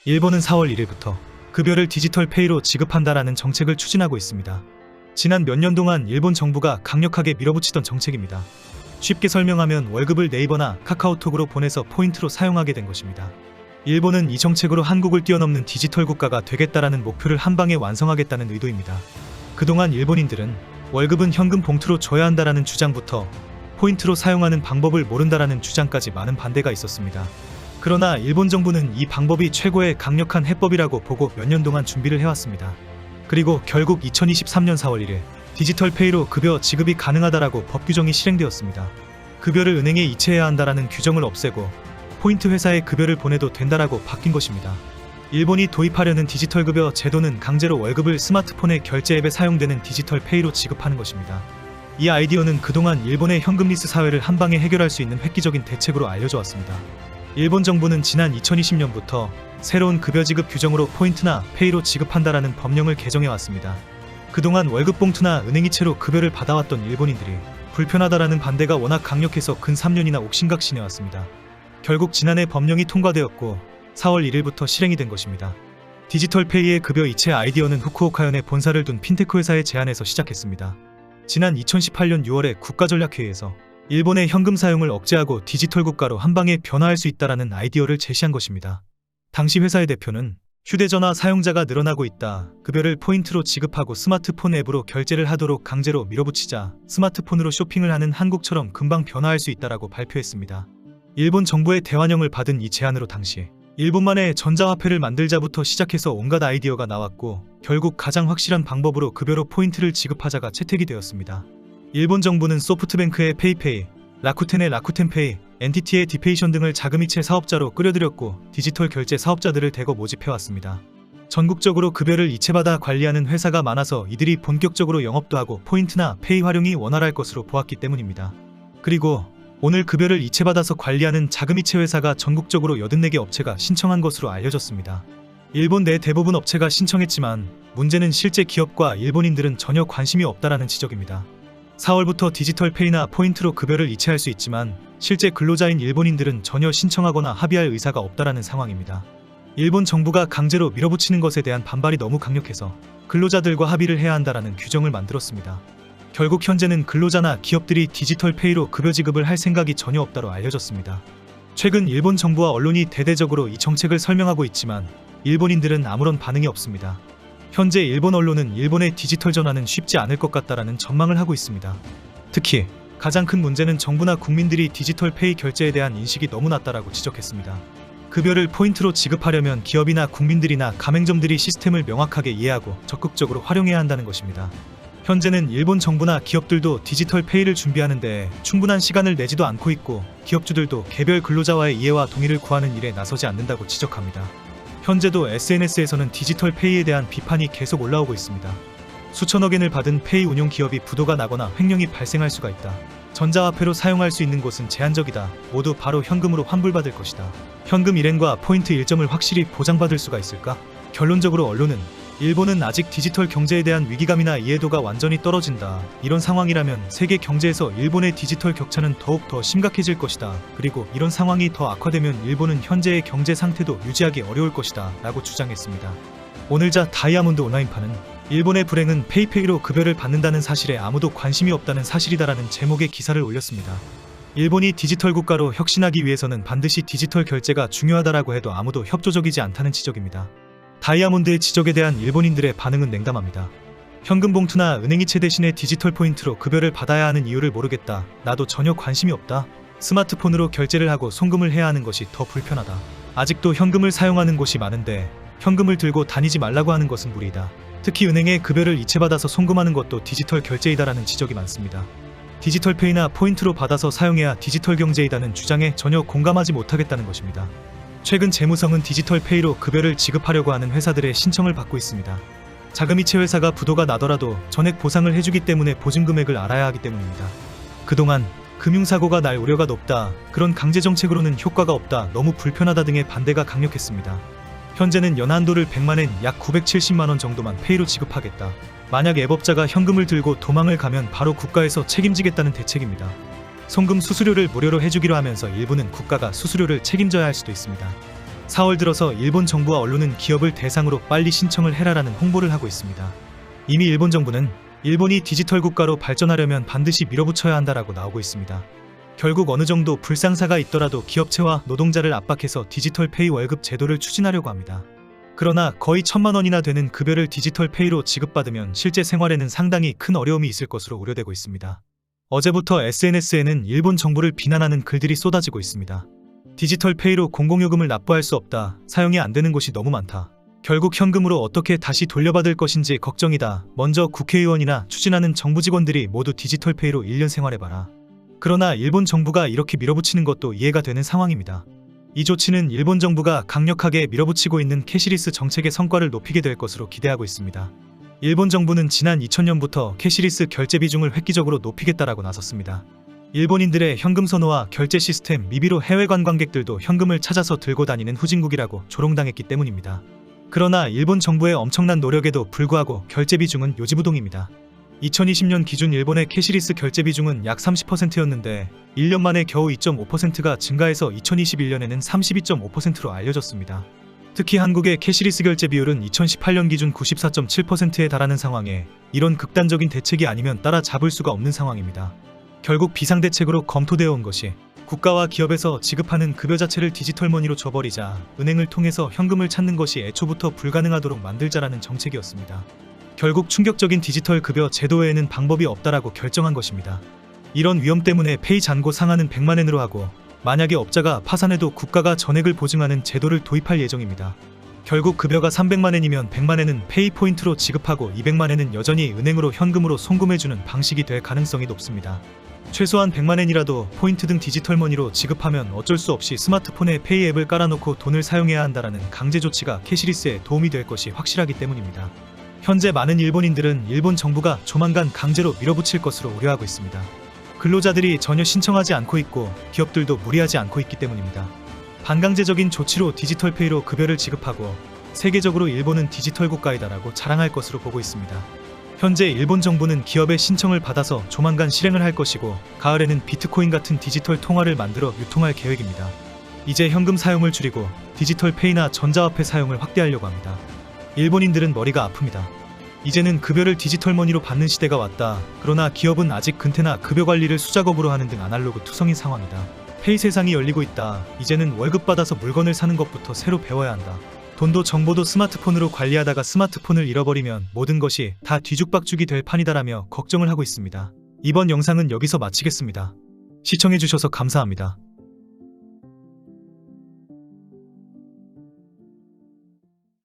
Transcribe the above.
일본은 4월 1일부터 급여를 디지털 페이로 지급한다라는 정책을 추진하고 있습니다. 지난 몇 년 동안 일본 정부가 강력하게 밀어붙이던 정책입니다. 쉽게 설명하면 월급을 네이버나 카카오톡으로 보내서 포인트로 사용하게 된 것입니다. 일본은 이 정책으로 한국을 뛰어넘는 디지털 국가가 되겠다라는 목표를 한방에 완성하겠다는 의도입니다. 그동안 일본인들은 월급은 현금 봉투로 줘야 한다라는 주장부터 포인트로 사용하는 방법을 모른다라는 주장까지 많은 반대가 있었습니다. 그러나 일본 정부는 이 방법이 최고의 강력한 해법이라고 보고 몇 년 동안 준비를 해왔습니다. 그리고 결국 2023년 4월 1일 디지털 페이로 급여 지급이 가능하다라고 법 규정이 실행되었습니다. 급여를 은행에 이체해야 한다라는 규정을 없애고 포인트 회사에 급여를 보내도 된다라고 바뀐 것입니다. 일본이 도입하려는 디지털 급여 제도는 강제로 월급을 스마트폰의 결제 앱에 사용되는 디지털 페이로 지급하는 것입니다. 이 아이디어는 그동안 일본의 현금리스 사회를 한방에 해결할 수 있는 획기적인 대책으로 알려져 왔습니다. 일본 정부는 지난 2020년부터 새로운 급여 지급 규정으로 포인트나 페이로 지급한다라는 법령을 개정해왔습니다. 그동안 월급 봉투나 은행이체로 급여를 받아왔던 일본인들이 불편하다라는 반대가 워낙 강력해서 근 3년이나 옥신각신해왔습니다. 결국 지난해 법령이 통과되었고 4월 1일부터 실행이 된 것입니다. 디지털 페이의 급여 이체 아이디어는 후쿠오카현에 본사를 둔 핀테크 회사의 제안에서 시작했습니다. 지난 2018년 6월에 국가전략회의에서 일본의 현금 사용을 억제하고 디지털 국가로 한방에 변화할 수 있다라는 아이디어를 제시한 것입니다. 당시 회사의 대표는 휴대전화 사용자가 늘어나고 있다. 급여를 포인트로 지급하고 스마트폰 앱으로 결제를 하도록 강제로 밀어붙이자 스마트폰으로 쇼핑을 하는 한국처럼 금방 변화할 수 있다라고 발표했습니다. 일본 정부의 대환영을 받은 이 제안으로 당시 일본만의 전자화폐를 만들자부터 시작해서 온갖 아이디어가 나왔고 결국 가장 확실한 방법으로 급여로 포인트를 지급하자가 채택이 되었습니다. 일본 정부는 소프트뱅크의 페이페이, 라쿠텐의 라쿠텐페이, NTT의 디페이션 등을 자금이체 사업자로 끌어들였고 디지털 결제 사업자들을 대거 모집해왔습니다. 전국적으로 급여를 이체받아 관리하는 회사가 많아서 이들이 본격적으로 영업도 하고 포인트나 페이 활용이 원활할 것으로 보았기 때문입니다. 그리고 오늘 급여를 이체받아서 관리하는 자금이체 회사가 전국적으로 84개 업체가 신청한 것으로 알려졌습니다. 일본 내 대부분 업체가 신청했지만 문제는 실제 기업과 일본인들은 전혀 관심이 없다라는 지적입니다. 4월부터 디지털 페이나 포인트로 급여를 이체할 수 있지만 실제 근로자인 일본인들은 전혀 신청하거나 합의할 의사가 없다라는 상황입니다. 일본 정부가 강제로 밀어붙이는 것에 대한 반발이 너무 강력해서 근로자들과 합의를 해야 한다라는 규정을 만들었습니다. 결국 현재는 근로자나 기업들이 디지털 페이로 급여 지급을 할 생각이 전혀 없다로 알려졌습니다. 최근 일본 정부와 언론이 대대적으로 이 정책을 설명하고 있지만 일본인들은 아무런 반응이 없습니다. 현재 일본 언론은 일본의 디지털 전환은 쉽지 않을 것 같다라는 전망을 하고 있습니다. 특히 가장 큰 문제는 정부나 국민들이 디지털 페이 결제에 대한 인식이 너무 낮다라고 지적했습니다. 급여를 포인트로 지급하려면 기업이나 국민들이나 가맹점들이 시스템을 명확하게 이해하고 적극적으로 활용해야 한다는 것입니다. 현재는 일본 정부나 기업들도 디지털 페이를 준비하는데 충분한 시간을 내지도 않고 있고 기업주들도 개별 근로자와의 이해와 동의를 구하는 일에 나서지 않는다고 지적합니다. 현재도 SNS에서는 디지털 페이에 대한 비판이 계속 올라오고 있습니다. 수천억 엔을 받은 페이 운용 기업이 부도가 나거나 횡령이 발생할 수가 있다. 전자화폐로 사용할 수 있는 곳은 제한적이다. 모두 바로 현금으로 환불받을 것이다. 현금 일행과 포인트 일점을 확실히 보장받을 수가 있을까? 결론적으로 언론은 일본은 아직 디지털 경제에 대한 위기감이나 이해도가 완전히 떨어진다. 이런 상황이라면 세계 경제에서 일본의 디지털 격차는 더욱 더 심각해질 것이다. 그리고 이런 상황이 더 악화되면 일본은 현재의 경제 상태도 유지하기 어려울 것이다. 라고 주장했습니다. 오늘자 다이아몬드 온라인판은 일본의 불행은 페이페이로 급여를 받는다는 사실에 아무도 관심이 없다는 사실이다라는 제목의 기사를 올렸습니다. 일본이 디지털 국가로 혁신하기 위해서는 반드시 디지털 결제가 중요하다라고 해도 아무도 협조적이지 않다는 지적입니다. 다이아몬드의 지적에 대한 일본인들의 반응은 냉담합니다. 현금 봉투나 은행이체 대신에 디지털 포인트로 급여를 받아야 하는 이유를 모르겠다. 나도 전혀 관심이 없다. 스마트폰으로 결제를 하고 송금을 해야 하는 것이 더 불편하다. 아직도 현금을 사용하는 곳이 많은데 현금을 들고 다니지 말라고 하는 것은 무리다. 특히 은행에 급여를 이체받아서 송금하는 것도 디지털 결제이다라는 지적이 많습니다. 디지털 페이나 포인트로 받아서 사용해야 디지털 경제이다는 주장에 전혀 공감하지 못하겠다는 것입니다. 최근 재무성은 디지털 페이로 급여를 지급하려고 하는 회사들의 신청을 받고 있습니다. 자금이체 회사가 부도가 나더라도 전액 보상을 해주기 때문에 보증 금액을 알아야 하기 때문입니다. 그동안 금융사고가 날 우려가 높다. 그런 강제정책으로는 효과가 없다. 너무 불편하다 등의 반대가 강력했습니다. 현재는 연한도를 100만엔 약 970만원 정도만 페이로 지급하겠다. 만약 앱업자가 현금을 들고 도망을 가면 바로 국가에서 책임지겠다는 대책입니다. 송금 수수료를 무료로 해주기로 하면서 일부는 국가가 수수료를 책임져야 할 수도 있습니다. 4월 들어서 일본 정부와 언론은 기업을 대상으로 빨리 신청을 해라라는 홍보를 하고 있습니다. 이미 일본 정부는 일본이 디지털 국가로 발전하려면 반드시 밀어붙여야 한다라고 나오고 있습니다. 결국 어느 정도 불상사가 있더라도 기업체와 노동자를 압박해서 디지털 페이 월급 제도를 추진하려고 합니다. 그러나 거의 1,000만 원이나 되는 급여를 디지털 페이로 지급받으면 실제 생활에는 상당히 큰 어려움이 있을 것으로 우려되고 있습니다. 어제부터 SNS에는 일본 정부를 비난하는 글들이 쏟아지고 있습니다. 디지털 페이로 공공요금을 납부할 수 없다. 사용이 안 되는 곳이 너무 많다. 결국 현금으로 어떻게 다시 돌려받을 것인지 걱정이다. 먼저 국회의원이나 추진하는 정부 직원들이 모두 디지털 페이로 1년 생활해봐라. 그러나 일본 정부가 이렇게 밀어붙이는 것도 이해가 되는 상황입니다. 이 조치는 일본 정부가 강력하게 밀어붙이고 있는 캐시리스 정책의 성과를 높이게 될 것으로 기대하고 있습니다. 일본 정부는 지난 2000년부터 캐시리스 결제 비중을 획기적으로 높이겠다라고 나섰습니다. 일본인들의 현금 선호와 결제 시스템 미비로 해외 관광객들도 현금을 찾아서 들고 다니는 후진국이라고 조롱당했기 때문입니다. 그러나 일본 정부의 엄청난 노력에도 불구하고 결제 비중은 요지부동입니다. 2020년 기준 일본의 캐시리스 결제 비중은 약 30%였는데 1년 만에 겨우 2.5%가 증가해서 2021년에는 32.5%로 알려졌습니다. 특히 한국의 캐시리스 결제 비율은 2018년 기준 94.7%에 달하는 상황에 이런 극단적인 대책이 아니면 따라잡을 수가 없는 상황입니다. 결국 비상대책으로 검토되어 온 것이 국가와 기업에서 지급하는 급여 자체를 디지털머니로 줘버리자 은행을 통해서 현금을 찾는 것이 애초부터 불가능하도록 만들자라는 정책이었습니다. 결국 충격적인 디지털 급여 제도 외에는 방법이 없다라고 결정한 것입니다. 이런 위험 때문에 페이 잔고 상한은 100만엔으로 하고 만약에 업자가 파산해도 국가가 전액을 보증하는 제도를 도입할 예정입니다. 결국 급여가 300만엔이면 100만엔은 페이 포인트로 지급하고 200만엔은 여전히 은행으로 현금으로 송금해주는 방식이 될 가능성이 높습니다. 최소한 100만엔이라도 포인트 등 디지털머니로 지급하면 어쩔 수 없이 스마트폰에 페이 앱을 깔아놓고 돈을 사용해야 한다는 강제 조치가 캐시리스에 도움이 될 것이 확실하기 때문입니다. 현재 많은 일본인들은 일본 정부가 조만간 강제로 밀어붙일 것으로 우려하고 있습니다. 근로자들이 전혀 신청하지 않고 있고 기업들도 무리하지 않고 있기 때문입니다. 반강제적인 조치로 디지털 페이로 급여를 지급하고 세계적으로 일본은 디지털 국가이다라고 자랑할 것으로 보고 있습니다. 현재 일본 정부는 기업의 신청을 받아서 조만간 실행을 할 것이고 가을에는 비트코인 같은 디지털 통화를 만들어 유통할 계획입니다. 이제 현금 사용을 줄이고 디지털 페이나 전자화폐 사용을 확대하려고 합니다. 일본인들은 머리가 아픕니다. 이제는 급여를 디지털머니로 받는 시대가 왔다. 그러나 기업은 아직 근태나 급여 관리를 수작업으로 하는 등 아날로그 투성인 상황이다. 페이 세상이 열리고 있다. 이제는 월급 받아서 물건을 사는 것부터 새로 배워야 한다. 돈도 정보도 스마트폰으로 관리하다가 스마트폰을 잃어버리면 모든 것이 다 뒤죽박죽이 될 판이다라며 걱정을 하고 있습니다. 이번 영상은 여기서 마치겠습니다. 시청해주셔서 감사합니다.